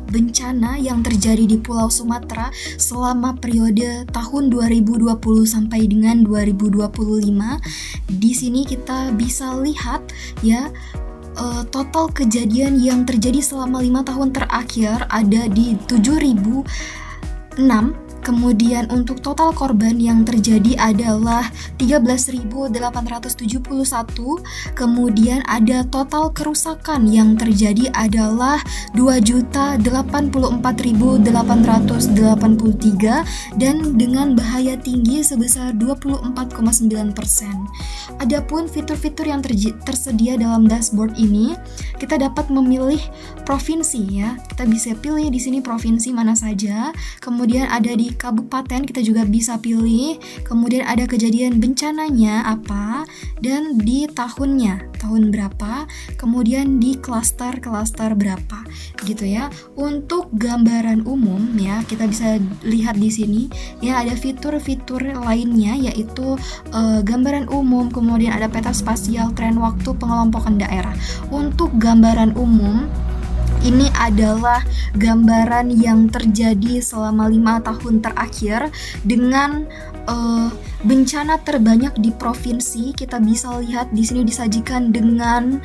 bencana yang terjadi di Pulau Sumatera selama periode tahun 2020 sampai dengan 2025. Di sini kita bisa lihat ya, total kejadian yang terjadi selama 5 tahun terakhir ada di 7.006. Kemudian untuk total korban yang terjadi adalah 13.871. Kemudian ada total kerusakan yang terjadi adalah 2.084.883 dan dengan bahaya tinggi sebesar 24,9%. Adapun fitur-fitur yang tersedia dalam dashboard ini, kita dapat memilih provinsi ya. Kita bisa pilih di sini provinsi mana saja. Kemudian ada di kabupaten kita juga bisa pilih, kemudian ada kejadian bencananya apa, dan di tahunnya, tahun berapa, kemudian di klaster berapa, gitu ya. Untuk gambaran umum ya, kita bisa lihat di sini ya, ada fitur-fitur lainnya yaitu gambaran umum, kemudian ada peta spasial, tren waktu, pengelompokan daerah. Untuk gambaran umum, ini adalah gambaran yang terjadi selama 5 tahun terakhir dengan bencana terbanyak di provinsi. Kita bisa lihat di sini disajikan dengan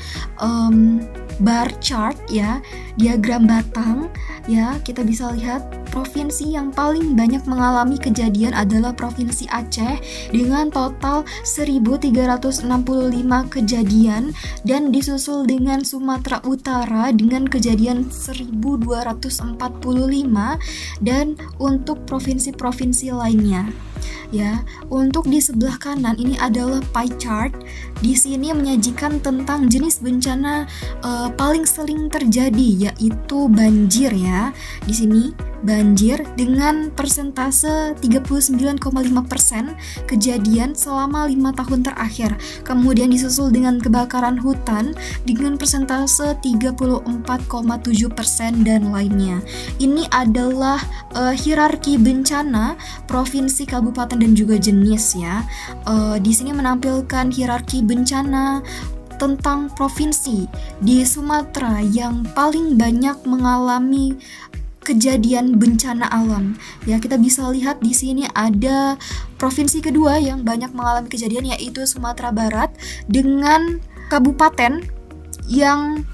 bar chart ya, diagram batang ya. Kita bisa lihat provinsi yang paling banyak mengalami kejadian adalah Provinsi Aceh dengan total 1.365 kejadian, dan disusul dengan Sumatera Utara dengan kejadian 1.245, dan untuk provinsi-provinsi lainnya. Ya, untuk di sebelah kanan ini adalah pie chart. Di sini menyajikan tentang jenis bencana paling sering terjadi, yaitu banjir ya. Di sini banjir dengan persentase 39,5% kejadian selama 5 tahun terakhir. Kemudian disusul dengan kebakaran hutan dengan persentase 34,7% dan lainnya. Ini adalah hierarki bencana provinsi, kabupaten dan juga jenis ya. Di sini menampilkan hierarki bencana tentang provinsi di Sumatera yang paling banyak mengalami kejadian bencana alam. Ya, kita bisa lihat di sini ada provinsi kedua yang banyak mengalami kejadian yaitu Sumatera Barat dengan kabupaten yang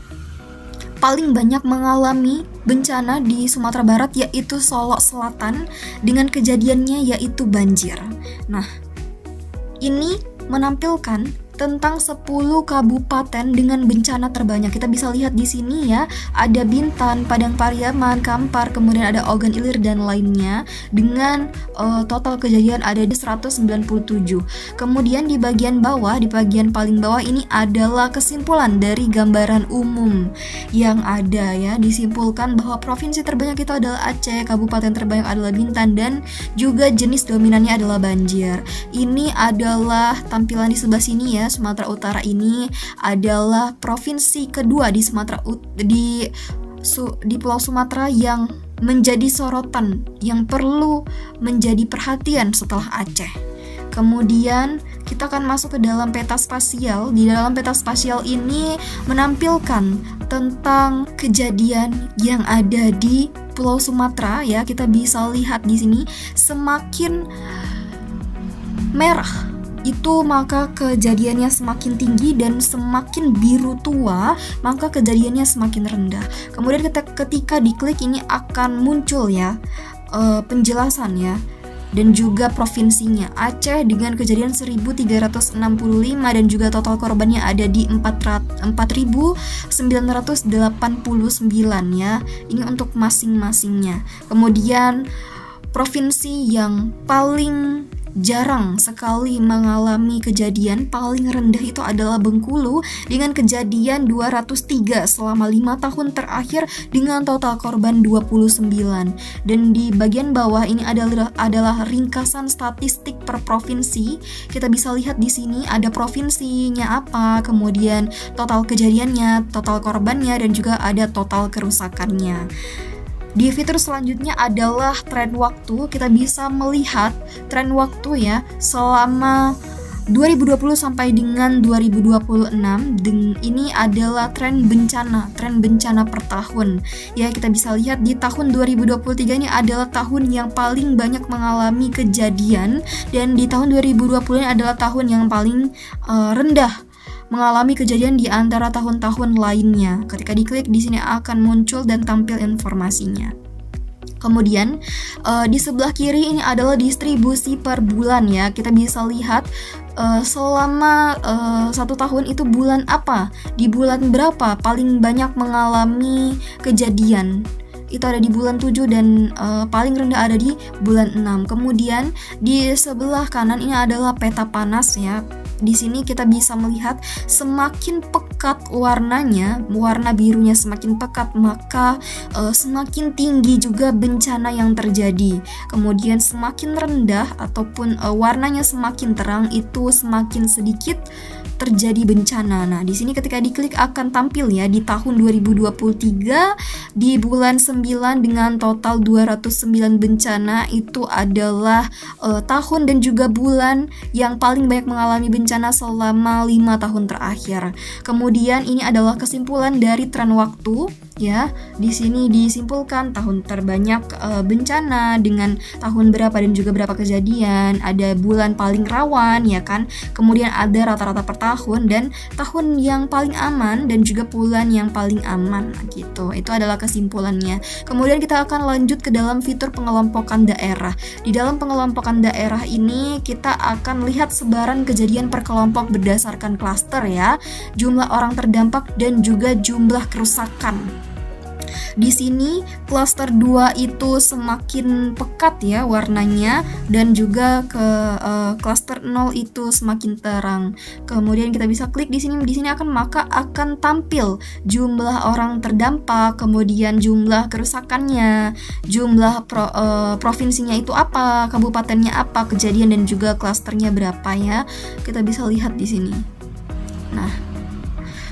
paling banyak mengalami bencana di Sumatera Barat yaitu Solok Selatan dengan kejadiannya yaitu banjir. Nah, ini menampilkan tentang 10 kabupaten dengan bencana terbanyak. Kita bisa lihat di sini ya, ada Bintan, Padang Pariaman, Kampar, kemudian ada Ogan Ilir dan lainnya dengan total kejadian ada di 197. Kemudian di bagian bawah, di bagian paling bawah ini adalah kesimpulan dari gambaran umum yang ada ya. Disimpulkan bahwa provinsi terbanyak itu adalah Aceh, kabupaten terbanyak adalah Bintan, dan juga jenis dominannya adalah banjir. Ini adalah tampilan di sebelah sini ya. Sumatera Utara ini adalah provinsi kedua di Pulau Sumatera yang menjadi sorotan, yang perlu menjadi perhatian setelah Aceh. Kemudian kita akan masuk ke dalam peta spasial. Di dalam peta spasial ini menampilkan tentang kejadian yang ada di Pulau Sumatera ya. Kita bisa lihat di sini semakin merah itu maka kejadiannya semakin tinggi, dan semakin biru tua maka kejadiannya semakin rendah. Kemudian ketika diklik ini akan muncul ya penjelasan ya, dan juga provinsinya. Aceh dengan kejadian 1.365 dan juga total korbannya ada di 4.989 ya. Ini untuk masing-masingnya. Kemudian provinsi yang paling jarang sekali mengalami kejadian paling rendah itu adalah Bengkulu dengan kejadian 203 selama 5 tahun terakhir dengan total korban 29. Dan di bagian bawah ini adalah ringkasan statistik per provinsi. Kita bisa lihat di sini ada provinsinya apa, kemudian total kejadiannya, total korbannya, dan juga ada total kerusakannya. Di fitur selanjutnya adalah tren waktu. Kita bisa melihat tren waktu ya selama 2020 sampai dengan 2026 ini adalah tren bencana per tahun. Ya, kita bisa lihat di tahun 2023 ini adalah tahun yang paling banyak mengalami kejadian, dan di tahun 2020 ini adalah tahun yang paling rendah mengalami kejadian di antara tahun-tahun lainnya. Ketika diklik di sini akan muncul dan tampil informasinya. Kemudian di sebelah kiri ini adalah distribusi per bulan ya. Kita bisa lihat selama 1 tahun itu bulan apa, di bulan berapa paling banyak mengalami kejadian. Itu ada di bulan 7 dan paling rendah ada di bulan 6. Kemudian di sebelah kanan ini adalah peta panas ya. Di sini kita bisa melihat semakin pekat warnanya, warna birunya semakin pekat, maka semakin tinggi juga bencana yang terjadi. Kemudian semakin rendah ataupun warnanya semakin terang, itu semakin sedikit terjadi bencana. Nah, di sini ketika diklik akan tampil ya di tahun 2023 di bulan 9 dengan total 209 bencana. Itu adalah tahun dan juga bulan yang paling banyak mengalami bencana selama 5 tahun terakhir. Kemudian ini adalah kesimpulan dari tren waktu ya. Di sini disimpulkan tahun terbanyak bencana dengan tahun berapa dan juga berapa kejadian, ada bulan paling rawan ya kan. Kemudian ada rata-rata per tahun dan tahun yang paling aman dan juga bulan yang paling aman gitu. Itu adalah kesimpulannya. Kemudian kita akan lanjut ke dalam fitur pengelompokan daerah. Di dalam pengelompokan daerah ini kita akan lihat sebaran kejadian per kelompok berdasarkan klaster ya, jumlah orang terdampak dan juga jumlah kerusakan. Di sini klaster 2 itu semakin pekat ya warnanya, dan juga ke klaster 0 itu semakin terang. Kemudian kita bisa klik di sini akan tampil jumlah orang terdampak, kemudian jumlah kerusakannya, jumlah provinsinya itu apa, kabupatennya apa, kejadian dan juga klasternya berapa ya. Kita bisa lihat di sini. Nah,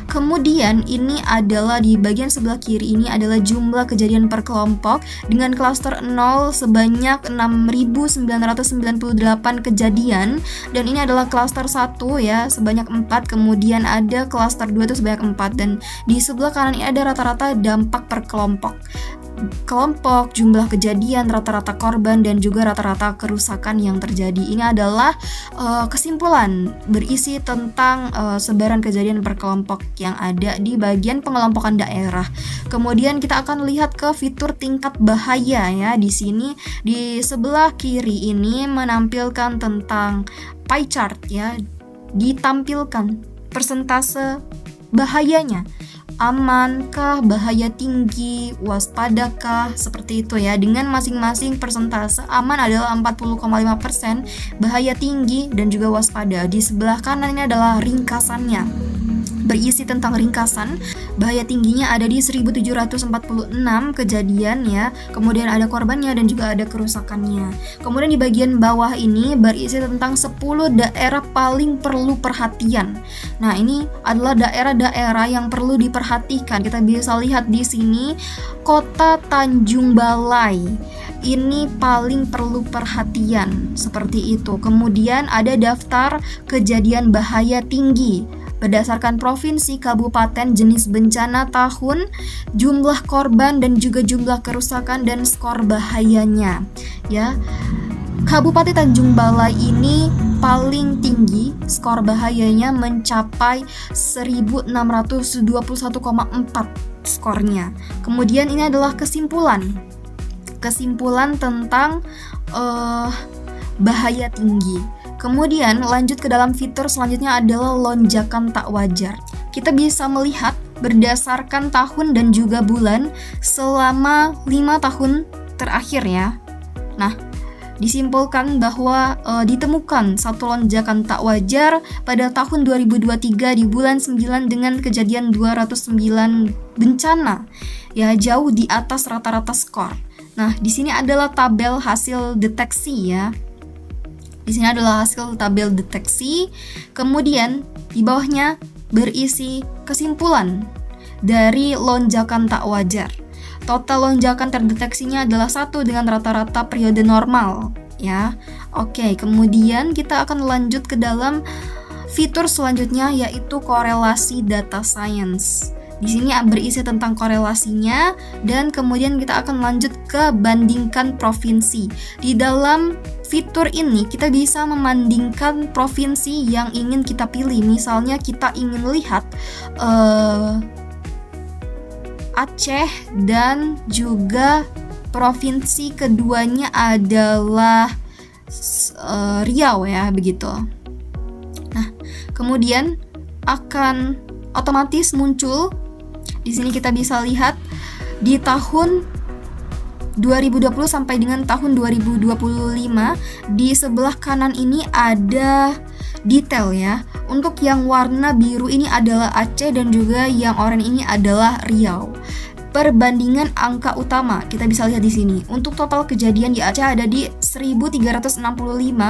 kemudian ini adalah di bagian sebelah kiri ini adalah jumlah kejadian per kelompok dengan klaster 0 sebanyak 6.998 kejadian, dan ini adalah klaster 1 ya sebanyak 4, kemudian ada klaster 2 itu sebanyak 4, dan di sebelah kanan ini ada rata-rata dampak per kelompok, jumlah kejadian, rata-rata korban, dan juga rata-rata kerusakan yang terjadi. Ini adalah kesimpulan berisi tentang sebaran kejadian per kelompok yang ada di bagian pengelompokan daerah. Kemudian kita akan lihat ke fitur tingkat bahaya ya. Di sini di sebelah kiri ini menampilkan tentang pie chart ya. Ditampilkan persentase bahayanya. Amankah, bahaya tinggi, waspadakah, seperti itu ya. Dengan masing-masing persentase, aman adalah 40,5%, bahaya tinggi dan juga waspada. Di sebelah kanan ini adalah ringkasannya, berisi tentang ringkasan. Bahaya tingginya ada di 1746 kejadian ya. Kemudian ada korbannya dan juga ada kerusakannya. Kemudian di bagian bawah ini berisi tentang 10 daerah paling perlu perhatian. Nah, ini adalah daerah-daerah yang perlu diperhatikan. Kita bisa lihat di sini Kota Tanjung Balai. Ini paling perlu perhatian, seperti itu. Kemudian ada daftar kejadian bahaya tinggi berdasarkan provinsi, kabupaten, jenis bencana, tahun, jumlah korban dan juga jumlah kerusakan dan skor bahayanya ya. Kabupaten Tanjung Balai ini paling tinggi, skor bahayanya mencapai 1621,4 skornya. Kemudian ini adalah kesimpulan tentang bahaya tinggi. Kemudian lanjut ke dalam fitur selanjutnya adalah lonjakan tak wajar. Kita bisa melihat berdasarkan tahun dan juga bulan selama 5 tahun terakhir ya. Nah, disimpulkan bahwa ditemukan satu lonjakan tak wajar pada tahun 2023 di bulan 9 dengan kejadian 209 bencana ya, jauh di atas rata-rata skor. Nah, di sini adalah tabel hasil deteksi ya. Di sini adalah hasil tabel deteksi. Kemudian di bawahnya berisi kesimpulan dari lonjakan tak wajar. Total lonjakan terdeteksinya adalah 1 dengan rata-rata periode normal. ya. Oke, kemudian kita akan lanjut ke dalam fitur selanjutnya, yaitu korelasi data science. Di sini berisi tentang korelasinya, dan kemudian kita akan lanjut ke bandingkan provinsi. Di dalam fitur ini kita bisa membandingkan provinsi yang ingin kita pilih. Misalnya kita ingin lihat Aceh dan juga provinsi keduanya adalah Riau ya, begitu. Nah, kemudian akan otomatis muncul. Di sini kita bisa lihat di tahun 2020 sampai dengan tahun 2025, di sebelah kanan ini ada detail ya. Untuk yang warna biru ini adalah Aceh dan juga yang oranye ini adalah Riau. Perbandingan angka utama kita bisa lihat di sini. Untuk total kejadian di Aceh ada di 1365,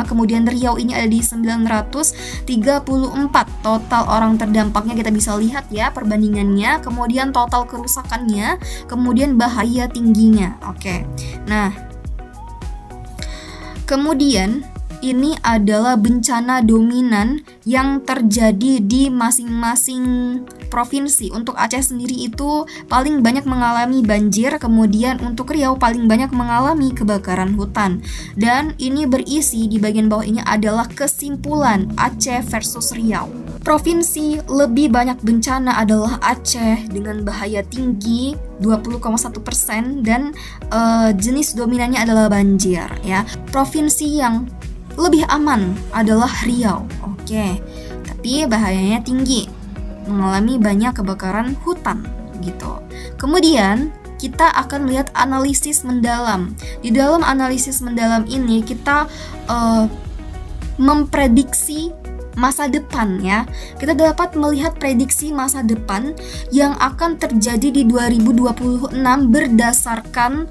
kemudian Riau ini ada di 934. Total orang terdampaknya kita bisa lihat ya perbandingannya, kemudian total kerusakannya, kemudian bahaya tingginya. Oke. Nah, kemudian ini adalah bencana dominan yang terjadi di masing-masing provinsi. Untuk Aceh sendiri itu paling banyak mengalami banjir, kemudian untuk Riau paling banyak mengalami kebakaran hutan. Dan ini berisi di bagian bawah ini adalah kesimpulan Aceh versus Riau. Provinsi lebih banyak bencana adalah Aceh dengan bahaya tinggi 20,1% dan jenis dominannya adalah banjir ya. Provinsi yang lebih aman adalah Riau. Oke. Tapi bahayanya tinggi, mengalami banyak kebakaran hutan gitu. Kemudian kita akan lihat analisis mendalam. Di dalam analisis mendalam ini kita memprediksi masa depan ya. Kita dapat melihat prediksi masa depan yang akan terjadi di 2026 berdasarkan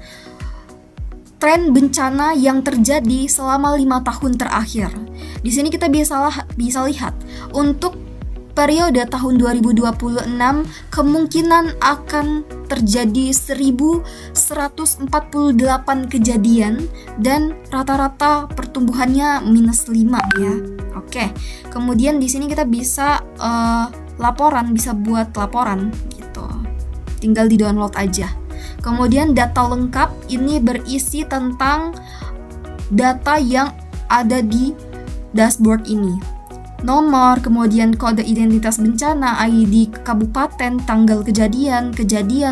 tren bencana yang terjadi selama 5 tahun terakhir. Di sini kita bisa lihat untuk periode tahun 2026 kemungkinan akan terjadi 1148 kejadian dan rata-rata pertumbuhannya -5 ya. Oke. Kemudian di sini kita bisa bisa buat laporan gitu. Tinggal di-download aja. Kemudian data lengkap ini berisi tentang data yang ada di dashboard ini. Nomor, kemudian kode identitas bencana, ID kabupaten, tanggal kejadian,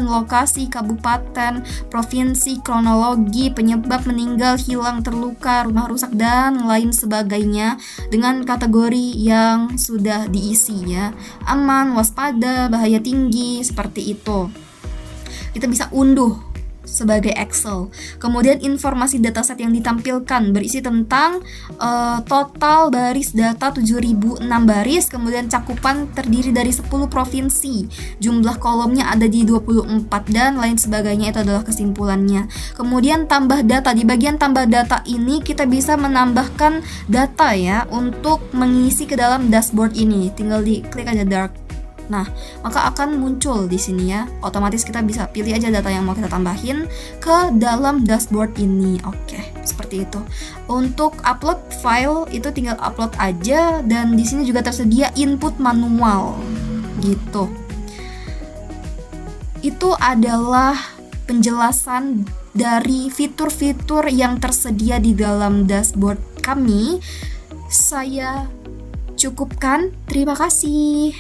lokasi kabupaten, provinsi, kronologi, penyebab meninggal, hilang, terluka, rumah rusak, dan lain sebagainya dengan kategori yang sudah diisi ya. Aman, waspada, bahaya tinggi, seperti itu. Kita bisa unduh sebagai Excel. Kemudian informasi dataset yang ditampilkan berisi tentang total baris data 7.006 baris, kemudian cakupan terdiri dari 10 provinsi, jumlah kolomnya ada di 24 dan lain sebagainya. Itu adalah kesimpulannya. Kemudian tambah data. Di bagian tambah data ini kita bisa menambahkan data ya untuk mengisi ke dalam dashboard ini. Tinggal diklik aja dark. Nah, maka akan muncul di sini ya. Otomatis kita bisa pilih aja data yang mau kita tambahin ke dalam dashboard ini. Oke, seperti itu. Untuk upload file itu tinggal upload aja, dan di sini juga tersedia input manual gitu. Itu adalah penjelasan dari fitur-fitur yang tersedia di dalam dashboard kami. Saya cukupkan. Terima kasih.